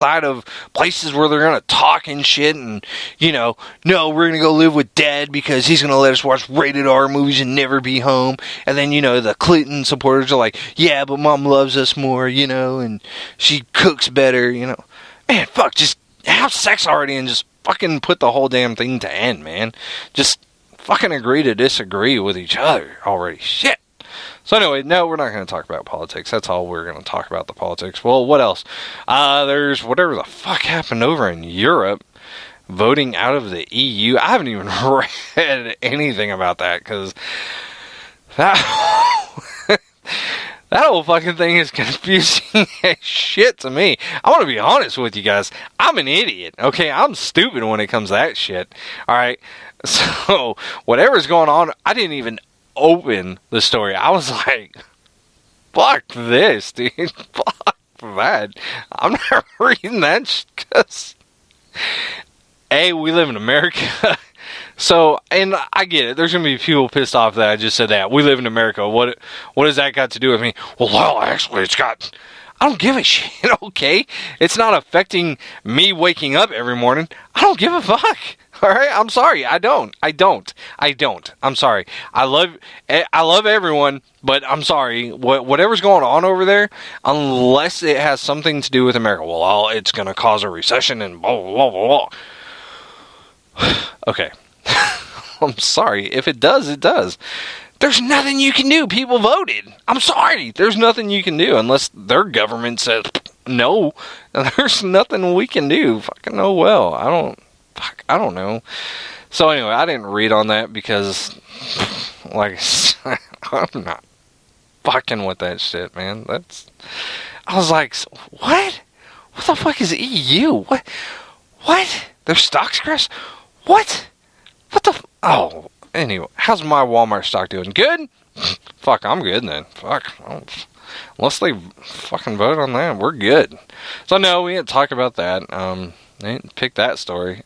outside of places where they're going to talk and shit and, no, we're going to go live with Dad because he's going to let us watch rated R movies and never be home. And then, the Clinton supporters are like, yeah, but Mom loves us more, and she cooks better, Man, fuck, just have sex already and just fucking put the whole damn thing to end, man. Just fucking agree to disagree with each other already. Shit. So anyway, no, we're not going to talk about politics. That's all we're going to talk about, the politics. Well, what else? There's whatever the fuck happened over in Europe, voting out of the EU. I haven't even read anything about that, because that whole fucking thing is confusing as shit to me. I want to be honest with you guys. I'm an idiot, okay? I'm stupid when it comes to that shit, alright? So, whatever's going on, I didn't even open the story. I was like, fuck this, dude. Fuck that. I'm not reading that because A, we live in America. So, and I get it. There's going to be people pissed off that I just said that. We live in America. What has that got to do with me? Well, actually, I don't give a shit, okay? It's not affecting me waking up every morning. I don't give a fuck. All right, I'm sorry. I don't. I'm sorry. I love everyone, but I'm sorry. Whatever's going on over there, unless it has something to do with America, well, it's going to cause a recession and blah, blah, blah, blah. Okay. I'm sorry. If it does, it does. There's nothing you can do. People voted. I'm sorry. There's nothing you can do unless their government says no. There's nothing we can do. Fucking oh well. I don't know. So anyway, I didn't read on that because, like I said, I'm not fucking with that shit, man. I was like, what? What the fuck is EU? What? Their stocks crashed? What? What the? Oh, anyway, how's my Walmart stock doing? Good? Fuck, I'm good then. Fuck. Unless they fucking vote on that, we're good. So no, we didn't talk about that. They didn't pick that story.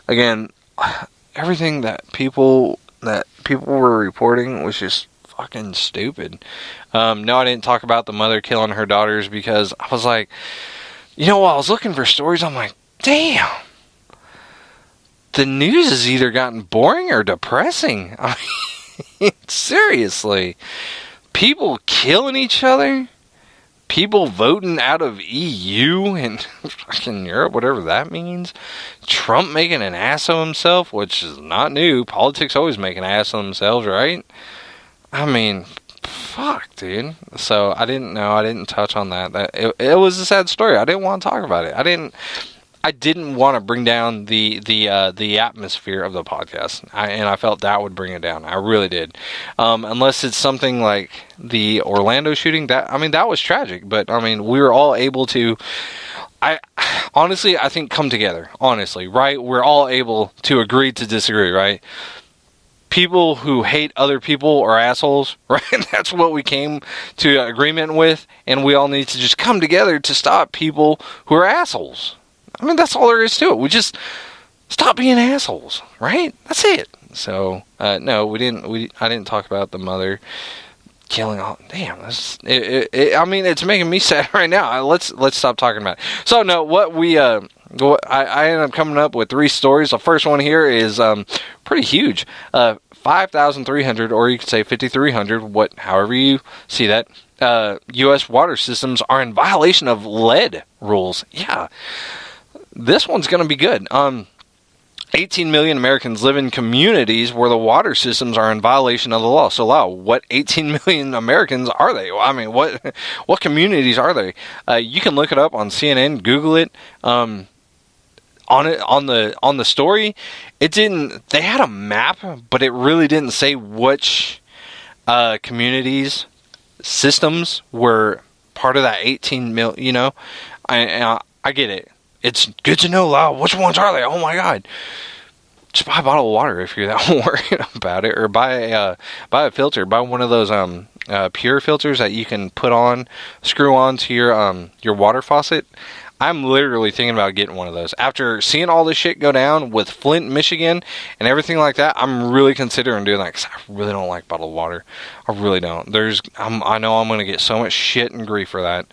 Again, everything that people were reporting was just fucking stupid. No, I didn't talk about the mother killing her daughters because I was like, while I was looking for stories, I'm like, damn. The news has either gotten boring or depressing. I mean, seriously. People killing each other. People voting out of EU and fucking Europe, whatever that means. Trump making an ass of himself, which is not new. Politics always make an ass of themselves, right? I mean, fuck, dude. So I didn't touch on that. It was a sad story. I didn't want to talk about it. I didn't want to bring down the atmosphere of the podcast, and I felt that would bring it down. I really did. Unless it's something like the Orlando shooting, that was tragic. But we were all able to. I think come together. Honestly, right? We're all able to agree to disagree, right? People who hate other people are assholes, right? That's what we came to agreement with, and we all need to just come together to stop people who are assholes. That's all there is to it. We just stop being assholes, right? That's it. So, no, I didn't talk about the mother killing all. Damn, it's making me sad right now. Let's stop talking about it. So, no, I ended up coming up with 3 stories. The first one here is pretty huge. 5,300, or you could say 5,300, however you see that. U.S. water systems are in violation of lead rules. Yeah. This one's going to be good. 18 million Americans live in communities where the water systems are in violation of the law. So, Lyle, what 18 million Americans are they? What communities are they? You can look it up on CNN, Google it. On the story, it didn't. They had a map, but it really didn't say which communities systems were part of that 18 million. I get it. It's good to know, Lyle. Which ones are they? Oh my God! Just buy a bottle of water if you're that worried about it, or buy a filter. Buy one of those pure filters that you can screw on to your water faucet. I'm literally thinking about getting one of those. After seeing all this shit go down with Flint, Michigan, and everything like that, I'm really considering doing that because I really don't like bottled water. I really don't. I know I'm going to get so much shit and grief for that.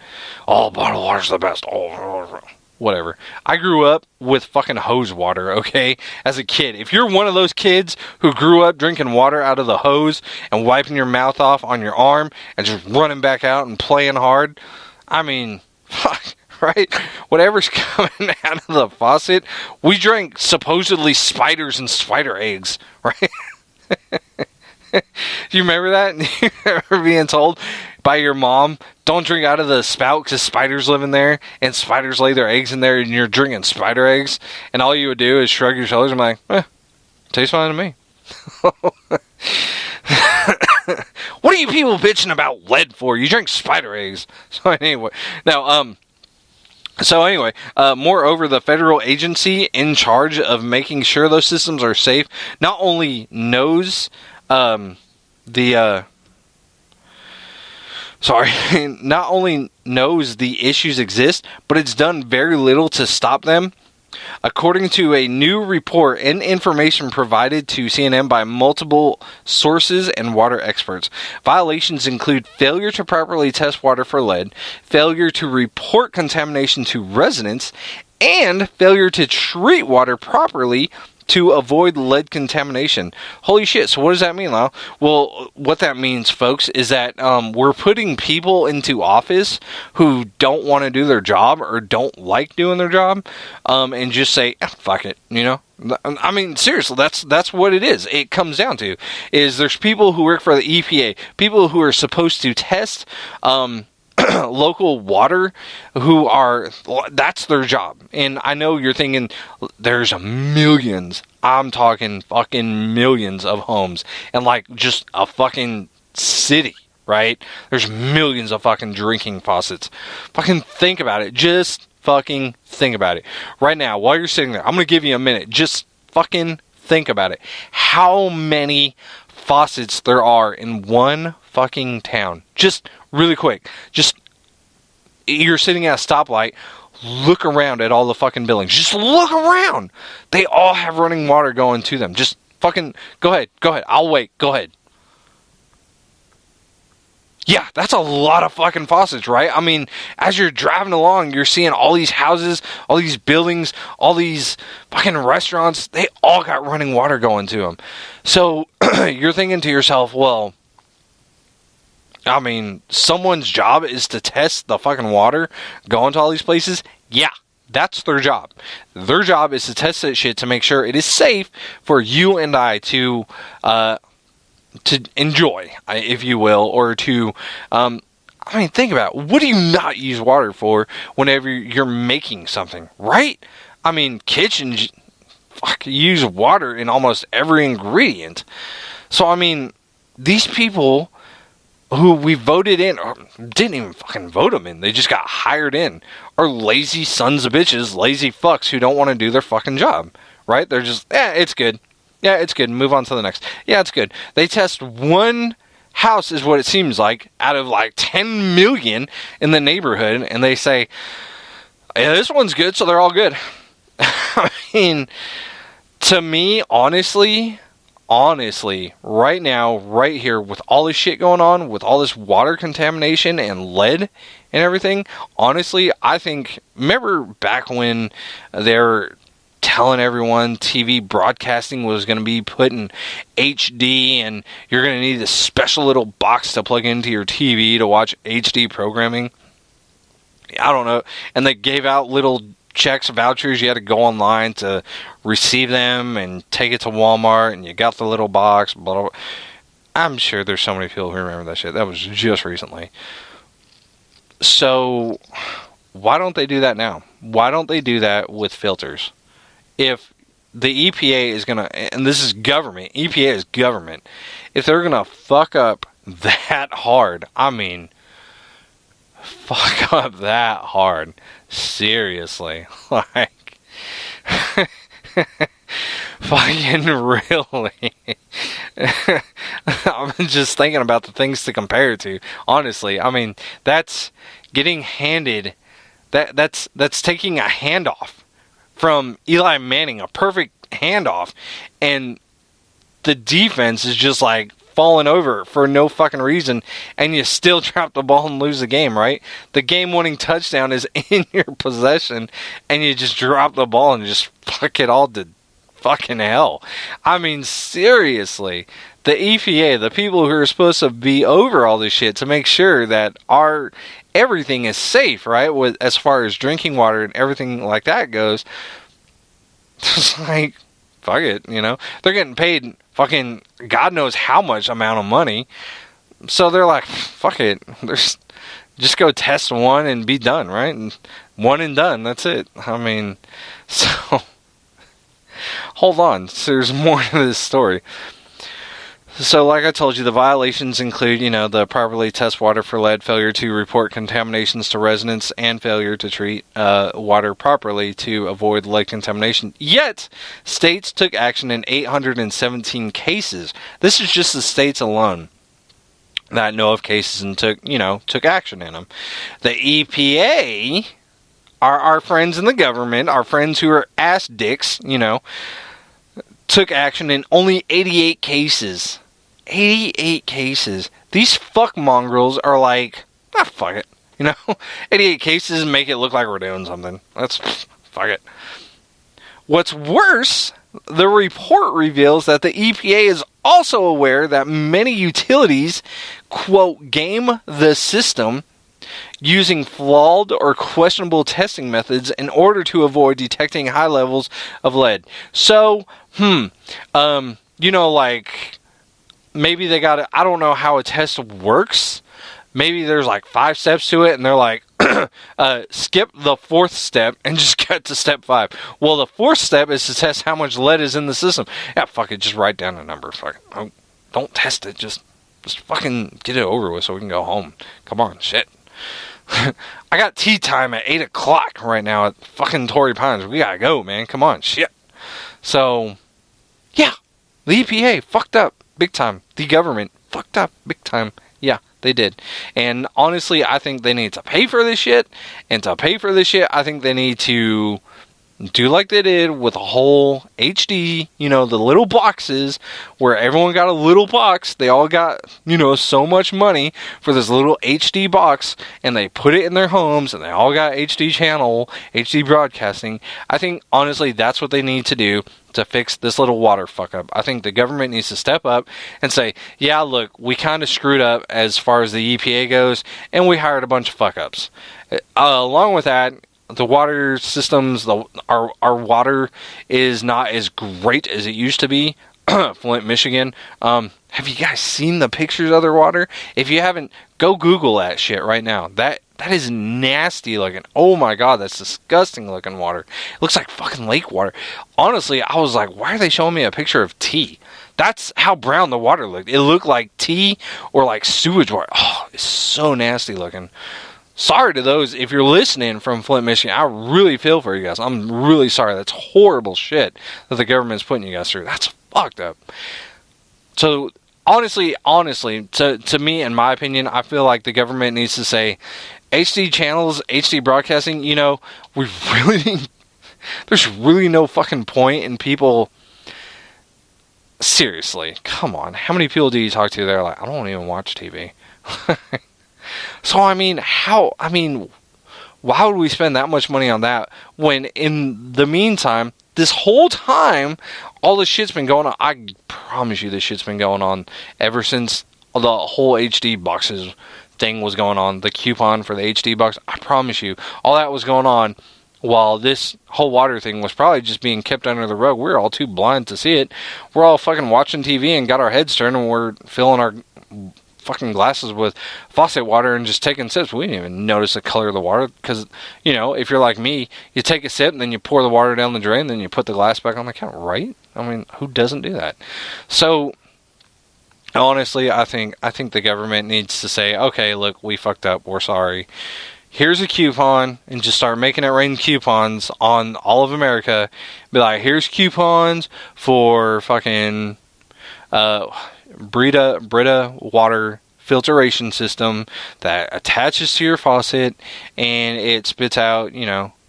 Oh, bottled water's the best. Oh, whatever. I grew up with fucking hose water, okay? As a kid. If you're one of those kids who grew up drinking water out of the hose and wiping your mouth off on your arm and just running back out and playing hard, I mean, fuck, right? Whatever's coming out of the faucet, we drank supposedly spiders and spider eggs, right? Do you remember that? You remember being told by your mom, don't drink out of the spout because spiders live in there and spiders lay their eggs in there and you're drinking spider eggs, and all you would do is shrug your shoulders and be like, tastes fine to me. What are you people bitching about lead for? You drink spider eggs. So anyway, moreover, the federal agency in charge of making sure those systems are safe not only knows not only knows the issues exist, but it's done very little to stop them. According to a new report and information provided to CNN by multiple sources and water experts, violations include failure to properly test water for lead, failure to report contamination to residents, and failure to treat water properly to avoid lead contamination. Holy shit, so what does that mean, Lyle? Well, what that means, folks, is that we're putting people into office who don't want to do their job or don't like doing their job, and just say, fuck it, you know? I mean, seriously, that's what it is. It comes down to, is there's people who work for the EPA, people who are supposed to test, local water, that's their job. And I know you're thinking there's millions, I'm talking fucking millions of homes and like just a fucking city, right? There's millions of fucking drinking faucets. Fucking think about it. Just fucking think about it. Right now, while you're sitting there, I'm going to give you a minute. Just fucking think about it. How many faucets there are in one fucking town? Just really quick. Just, you're sitting at a stoplight, look around at all the fucking buildings. Just look around. They all have running water going to them. Just fucking, go ahead. I'll wait. Go ahead. Yeah, that's a lot of fucking faucets, right? I mean, as you're driving along, you're seeing all these houses, all these buildings, all these fucking restaurants. They all got running water going to them. So you're thinking to yourself, well, I mean, someone's job is to test the fucking water going to all these places. Yeah, that's their job. Their job is to test that shit to make sure it is safe for you and I to enjoy, if you will, or to, I mean, think about it. What do you not use water for whenever you're making something, right? I mean, kitchens use water in almost every ingredient. So, I mean, these people who we voted in, or didn't even fucking vote them in, they just got hired in, are lazy sons of bitches, lazy fucks who don't want to do their fucking job, right? They're just, it's good. Yeah, it's good. Move on to the next. Yeah, it's good. They test one house, is what it seems like, out of like 10 million in the neighborhood, and they say, yeah, this one's good, so they're all good. I mean, to me, honestly, right now, right here, with all this shit going on, with all this water contamination and lead and everything, honestly, I think, remember back when they're telling everyone TV broadcasting was going to be put in HD and you're going to need a special little box to plug into your TV to watch HD programming? I don't know. And they gave out little checks, vouchers. You had to go online to receive them and take it to Walmart, and you got the little box, blah, blah, blah. I'm sure there's so many people who remember that shit. That was just recently. So why don't they do that now? Why don't they do that with filters? If the EPA is going to, and this is government, EPA is government, if they're going to fuck up that hard, I mean, fuck up that hard, seriously, like, fucking really, I'm just thinking about the things to compare it to, honestly. I mean, that's getting handed, that's taking a handoff from Eli Manning, a perfect handoff, and the defense is just like, falling over for no fucking reason, and you still drop the ball and lose the game, right? The game-winning touchdown is in your possession, and you just drop the ball and just fuck it all to fucking hell. I mean, seriously. The EPA, the people who are supposed to be over all this shit to make sure that our everything is safe, right? With as far as drinking water and everything like that goes, it's like, fuck it, you know? They're getting paid fucking God knows how much amount of money. So they're like, fuck it. Just go test one and be done, right? And one and done, that's it. I mean, so hold on. So there's more to this story. So, like I told you, the violations include, the properly test water for lead, failure to report contaminations to residents, and failure to treat water properly to avoid lead contamination. Yet, states took action in 817 cases. This is just the states alone that know of cases and took action in them. The EPA are our friends in the government, our friends who are ass dicks, took action in only 88 cases. 88 cases. These fuck mongrels are like, fuck it. 88 cases make it look like we're doing something. That's, fuck it. What's worse, the report reveals that the EPA is also aware that many utilities, quote, game the system using flawed or questionable testing methods in order to avoid detecting high levels of lead. So, like, maybe they got it. I don't know how a test works. Maybe there's like 5 steps to it, and they're like, skip the 4th step and just get to step 5. Well, the 4th step is to test how much lead is in the system. Yeah, fuck it. Just write down a number. Fuck it. Don't test it. Just fucking get it over with so we can go home. Come on, shit. I got tea time at 8 o'clock right now at fucking Torrey Pines. We gotta go, man. Come on, shit. So, yeah, the EPA fucked up big time. The government fucked up big time. Yeah, they did. And honestly, I think they need to pay for this shit. And to pay for this shit, I think they need to do like they did with a whole HD, the little boxes where everyone got a little box. They all got, so much money for this little HD box, and they put it in their homes, and they all got HD channel, HD broadcasting. I think, honestly, that's what they need to do to fix this little water fuck up. I think the government needs to step up and say, yeah, look, we kind of screwed up as far as the EPA goes, and we hired a bunch of fuck ups. Along with that, the water systems, our water is not as great as it used to be. Flint, Michigan. Have you guys seen the pictures of their water? If you haven't, go Google that shit right now. That is nasty looking. Oh my god, that's disgusting looking water. It looks like fucking lake water. Honestly, I was like, why are they showing me a picture of tea? That's how brown the water looked. It looked like tea or like sewage water. Oh, it's so nasty looking. Sorry to those, if you're listening from Flint, Michigan, I really feel for you guys. I'm really sorry. That's horrible shit that the government's putting you guys through. That's fucked up. So, honestly, to me, in my opinion, I feel like the government needs to say, HD channels, HD broadcasting, there's really no fucking point in people. Seriously, come on. How many people do you talk to that are like, I don't even watch TV? So, why would we spend that much money on that when in the meantime, this whole time, all this shit's been going on? I promise you this shit's been going on ever since the whole HD boxes thing was going on. The coupon for the HD box, I promise you, all that was going on while this whole water thing was probably just being kept under the rug. We're all too blind to see it. We're all fucking watching TV and got our heads turned and we're filling our fucking glasses with faucet water and just taking sips. We didn't even notice the color of the water because, if you're like me, you take a sip and then you pour the water down the drain, then you put the glass back on the counter, right? I mean, who doesn't do that? So, honestly, I think the government needs to say, okay, look, we fucked up. We're sorry. Here's a coupon, and just start making it rain coupons on all of America. Be like, here's coupons for fucking Brita water filtration system that attaches to your faucet, and it spits out,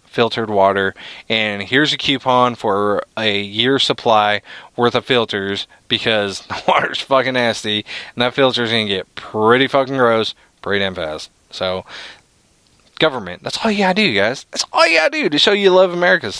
filtered water, and here's a coupon for a year's supply worth of filters, because the water's fucking nasty, and that filter's gonna get pretty fucking gross pretty damn fast. So, government, that's all you gotta do, guys. That's all you gotta do to show you love America